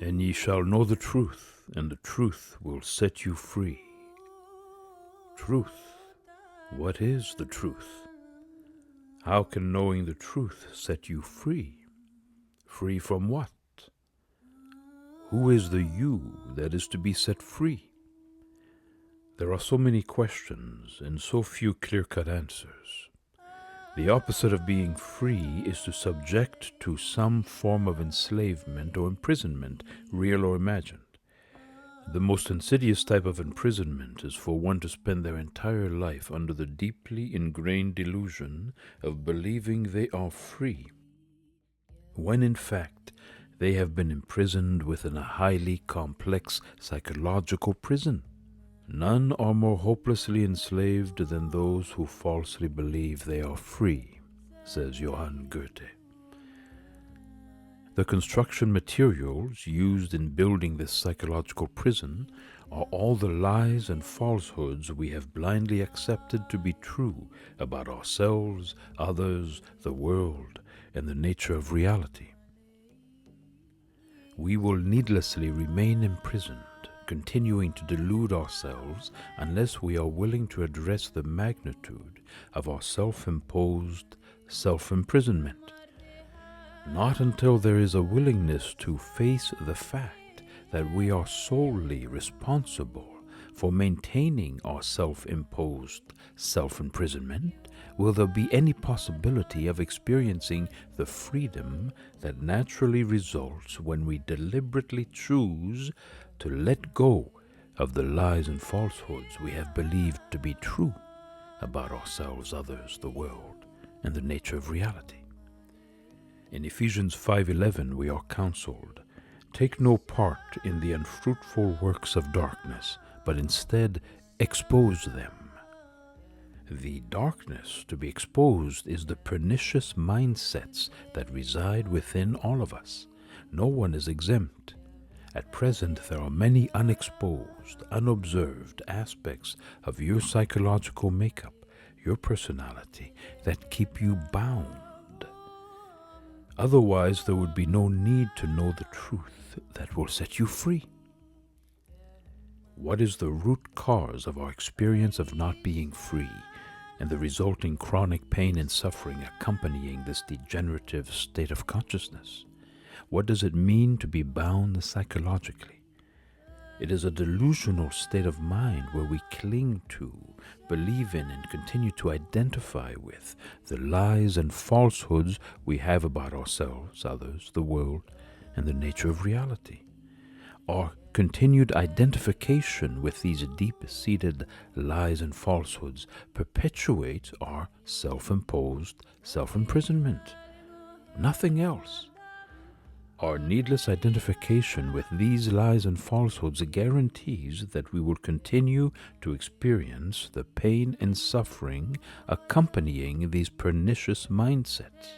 And ye shall know the truth, and the truth will set you free. Truth. What is the truth? How can knowing the truth set you free? Free from what? Who is the you that is to be set free? There are so many questions and so few clear-cut answers. The opposite of being free is to subject to some form of enslavement or imprisonment, real or imagined. The most insidious type of imprisonment is for one to spend their entire life under the deeply ingrained delusion of believing they are free, when in fact they have been imprisoned within a highly complex psychological prison. None are more hopelessly enslaved than those who falsely believe they are free, says Johann Goethe. The construction materials used in building this psychological prison are all the lies and falsehoods we have blindly accepted to be true about ourselves, others, the world, and the nature of reality. We will needlessly remain imprisoned, continuing to delude ourselves unless we are willing to address the magnitude of our self-imposed self-imprisonment. Not until there is a willingness to face the fact that we are solely responsible for maintaining our self-imposed self-imprisonment will there be any possibility of experiencing the freedom that naturally results when we deliberately choose to let go of the lies and falsehoods we have believed to be true about ourselves, others, the world, and the nature of reality. In Ephesians 5:11 we are counseled, "Take no part in the unfruitful works of darkness, but instead expose them." The darkness to be exposed is the pernicious mindsets that reside within all of us. No one is exempt. At present, there are many unexposed, unobserved aspects of your psychological makeup, your personality, that keep you bound. Otherwise, there would be no need to know the truth that will set you free. What is the root cause of our experience of not being free and the resulting chronic pain and suffering accompanying this degenerative state of consciousness? What does it mean to be bound psychologically? It is a delusional state of mind where we cling to, believe in, and continue to identify with the lies and falsehoods we have about ourselves, others, the world, and the nature of reality. Our continued identification with these deep-seated lies and falsehoods perpetuates our self-imposed self-imprisonment. Nothing else. Our needless identification with these lies and falsehoods guarantees that we will continue to experience the pain and suffering accompanying these pernicious mindsets.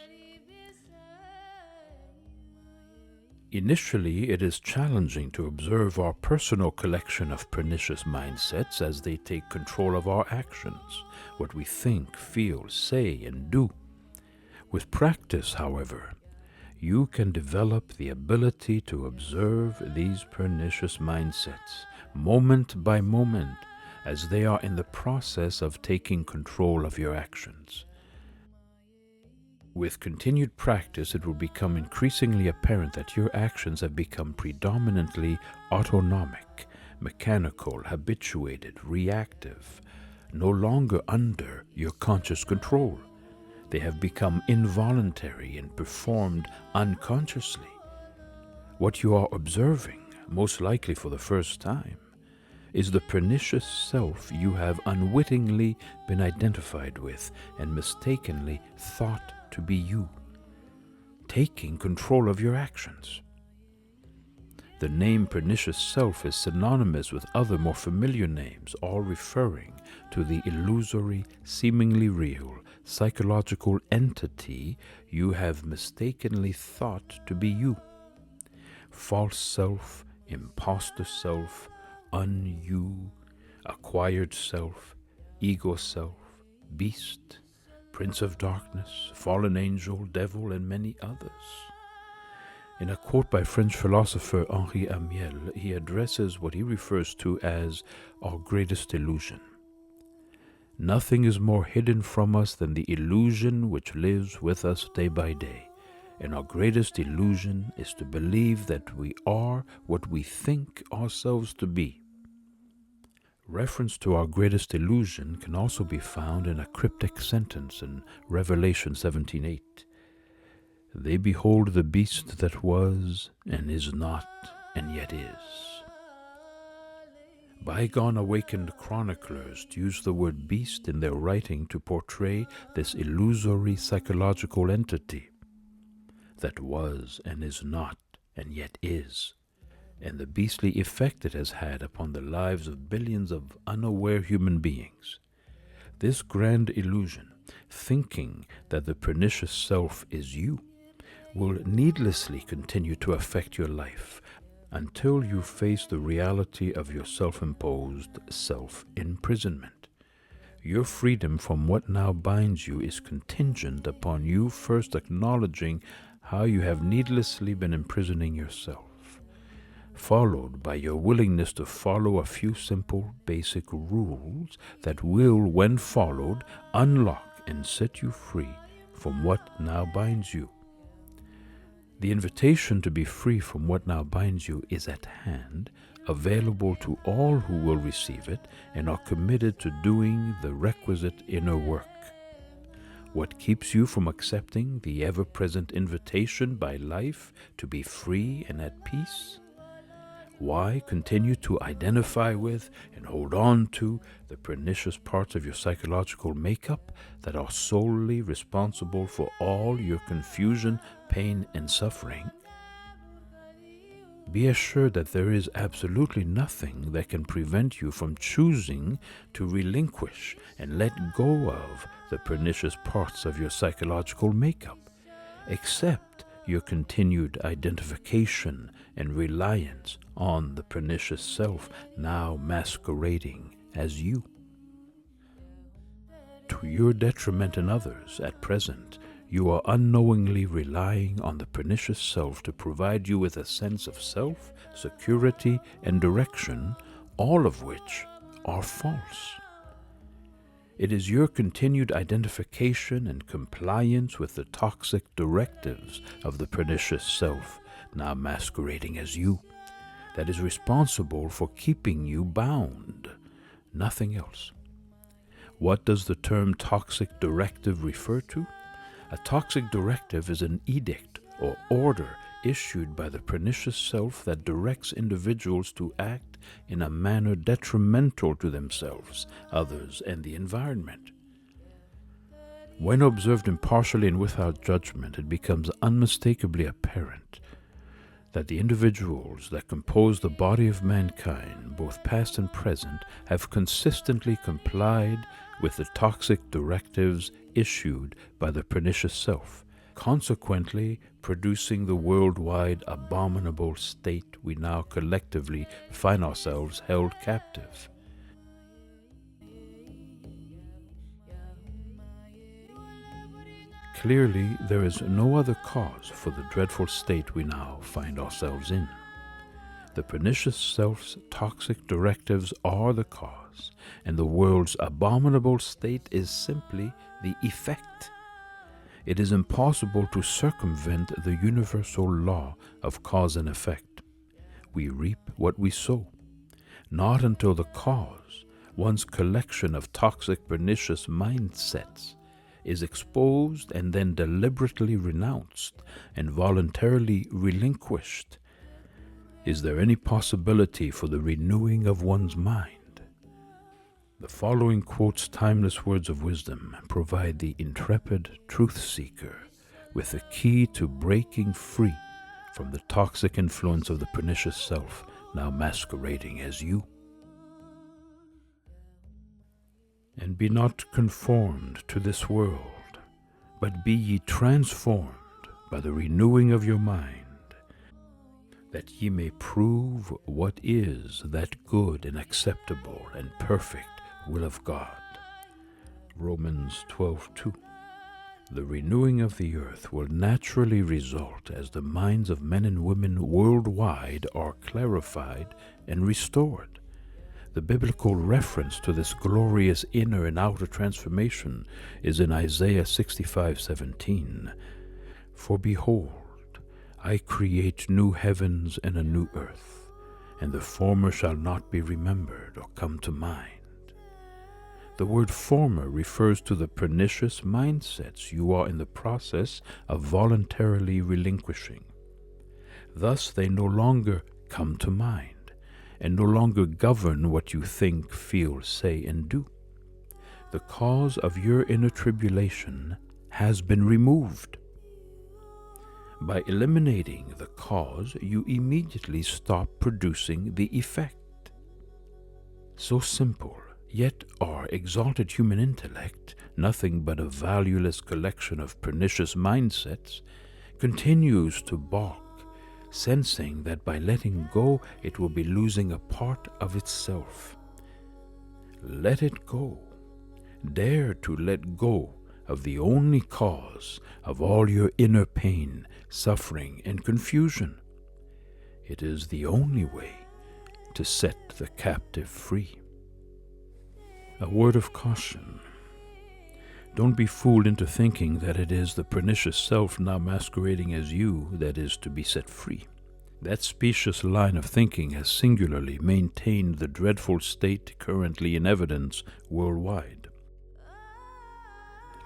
Initially, it is challenging to observe our personal collection of pernicious mindsets as they take control of our actions, what we think, feel, say, and do. With practice, however, you can develop the ability to observe these pernicious mindsets, moment by moment, as they are in the process of taking control of your actions. With continued practice, it will become increasingly apparent that your actions have become predominantly autonomic, mechanical, habituated, reactive, no longer under your conscious control. They have become involuntary and performed unconsciously. What you are observing, most likely for the first time, is the pernicious self you have unwittingly been identified with and mistakenly thought to be you, taking control of your actions. The name pernicious self is synonymous with other more familiar names, all referring to the illusory, seemingly real, psychological entity you have mistakenly thought to be you. False self, imposter self, un-you, acquired self, ego self, beast, prince of darkness, fallen angel, devil, and many others. In a quote by French philosopher Henri Amiel, he addresses what he refers to as our greatest illusion. Nothing is more hidden from us than the illusion which lives with us day by day, and our greatest illusion is to believe that we are what we think ourselves to be. Reference to our greatest illusion can also be found in a cryptic sentence in Revelation 17:8. They behold the beast that was, and is not, and yet is. Bygone awakened chroniclers use the word beast in their writing to portray this illusory psychological entity that was, and is not, and yet is, and the beastly effect it has had upon the lives of billions of unaware human beings. This grand illusion, thinking that the pernicious self is you, will needlessly continue to affect your life until you face the reality of your self-imposed self-imprisonment. Your freedom from what now binds you is contingent upon you first acknowledging how you have needlessly been imprisoning yourself, followed by your willingness to follow a few simple, basic rules that will, when followed, unlock and set you free from what now binds you. The invitation to be free from what now binds you is at hand, available to all who will receive it and are committed to doing the requisite inner work. What keeps you from accepting the ever-present invitation by life to be free and at peace? Why continue to identify with and hold on to the pernicious parts of your psychological makeup that are solely responsible for all your confusion, pain, and suffering? Be assured that there is absolutely nothing that can prevent you from choosing to relinquish and let go of the pernicious parts of your psychological makeup, except your continued identification and reliance on the pernicious self now masquerading as you. To your detriment and others, at present, you are unknowingly relying on the pernicious self to provide you with a sense of self, security, and direction, all of which are false. It is your continued identification and compliance with the toxic directives of the pernicious self, now masquerading as you, that is responsible for keeping you bound, nothing else. What does the term toxic directive refer to? A toxic directive is an edict or order issued by the pernicious self that directs individuals to act in a manner detrimental to themselves, others, and the environment. When observed impartially and without judgment, it becomes unmistakably apparent that the individuals that compose the body of mankind, both past and present, have consistently complied with the toxic directives issued by the pernicious self, consequently producing the worldwide abominable state we now collectively find ourselves held captive. Clearly, there is no other cause for the dreadful state we now find ourselves in. The pernicious self's toxic directives are the cause, and the world's abominable state is simply the effect. It is impossible to circumvent the universal law of cause and effect. We reap what we sow. Not until the cause, one's collection of toxic, pernicious mindsets, is exposed and then deliberately renounced and voluntarily relinquished, is there any possibility for the renewing of one's mind. The following quotes timeless words of wisdom provide the intrepid truth seeker with the key to breaking free from the toxic influence of the pernicious self now masquerading as you. And be not conformed to this world, but be ye transformed by the renewing of your mind, that ye may prove what is that good and acceptable and perfect will of God. Romans 12:2. The renewing of the earth will naturally result as the minds of men and women worldwide are clarified and restored. The biblical reference to this glorious inner and outer transformation is in Isaiah 65:17. For behold, I create new heavens and a new earth, and the former shall not be remembered or come to mind. The word former refers to the pernicious mindsets you are in the process of voluntarily relinquishing. Thus they no longer come to mind, and no longer govern what you think, feel, say, and do. The cause of your inner tribulation has been removed. By eliminating the cause, you immediately stop producing the effect. So simple, yet our exalted human intellect, nothing but a valueless collection of pernicious mindsets, continues to balk, sensing that by letting go it will be losing a part of itself. Let it go. Dare to let go of the only cause of all your inner pain, suffering, and confusion. It is the only way to set the captive free. A word of caution. Don't be fooled into thinking that it is the pernicious self now masquerading as you that is to be set free. That specious line of thinking has singularly maintained the dreadful state currently in evidence worldwide.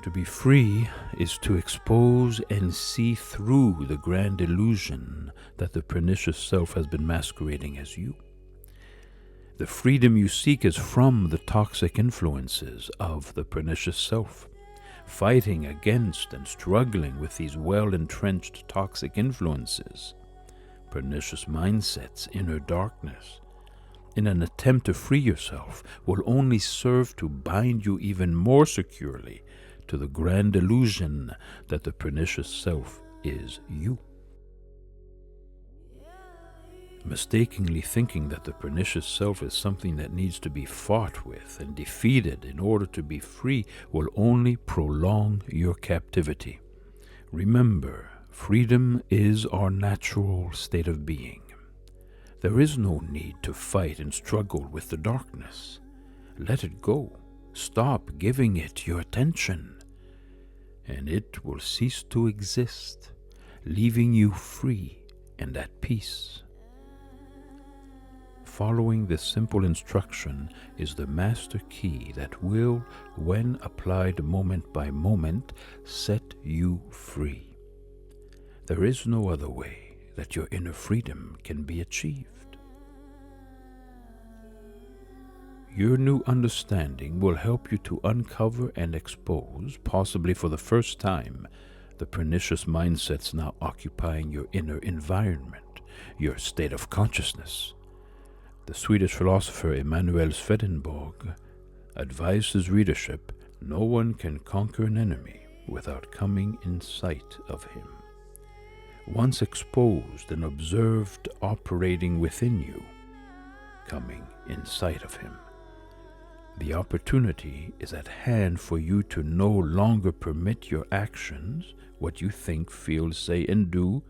To be free is to expose and see through the grand illusion that the pernicious self has been masquerading as you. The freedom you seek is from the toxic influences of the pernicious self. Fighting against and struggling with these well-entrenched toxic influences, pernicious mindsets, inner darkness, in an attempt to free yourself, will only serve to bind you even more securely to the grand illusion that the pernicious self is you. Mistakenly thinking that the pernicious self is something that needs to be fought with and defeated in order to be free will only prolong your captivity. Remember, freedom is our natural state of being. There is no need to fight and struggle with the darkness. Let it go. Stop giving it your attention, and it will cease to exist, leaving you free and at peace. Following this simple instruction is the master key that will, when applied moment by moment, set you free. There is no other way that your inner freedom can be achieved. Your new understanding will help you to uncover and expose, possibly for the first time, the pernicious mindsets now occupying your inner environment, your state of consciousness. The Swedish philosopher Emanuel Swedenborg advised his readership, no one can conquer an enemy without coming in sight of him. Once exposed and observed operating within you, coming in sight of him, the opportunity is at hand for you to no longer permit your actions, what you think, feel, say, and do,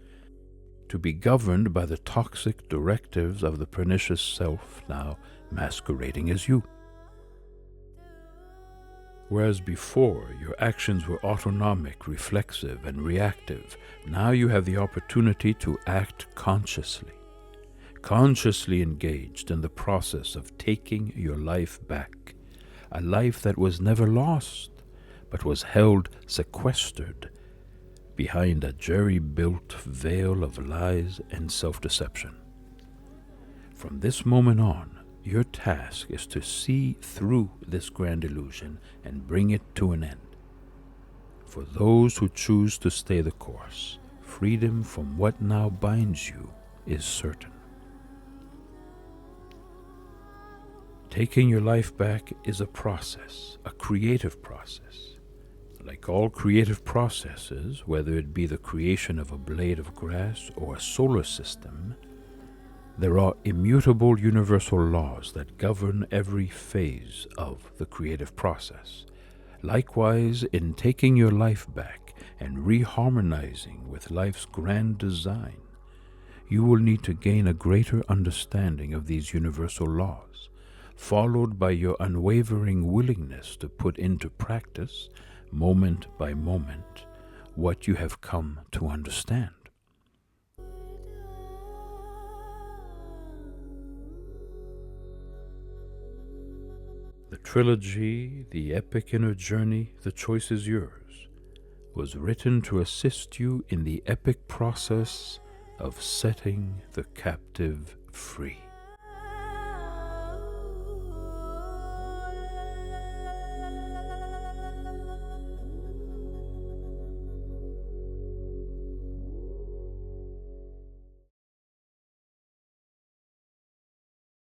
to be governed by the toxic directives of the pernicious self now masquerading as you. Whereas before your actions were autonomic, reflexive, and reactive, now you have the opportunity to act consciously engaged in the process of taking your life back, a life that was never lost, but was held sequestered behind a jerry-built veil of lies and self-deception. From this moment on, your task is to see through this grand illusion and bring it to an end. For those who choose to stay the course, freedom from what now binds you is certain. Taking your life back is a process, a creative process. Like all creative processes, whether it be the creation of a blade of grass or a solar system, there are immutable universal laws that govern every phase of the creative process, Likewise, in taking your life back and reharmonizing with life's grand design, you will need to gain a greater understanding of these universal laws, followed by your unwavering willingness to put into practice, moment by moment, what you have come to understand. The trilogy, The Epic Inner Journey, The Choice is Yours, was written to assist you in the epic process of setting the captive free.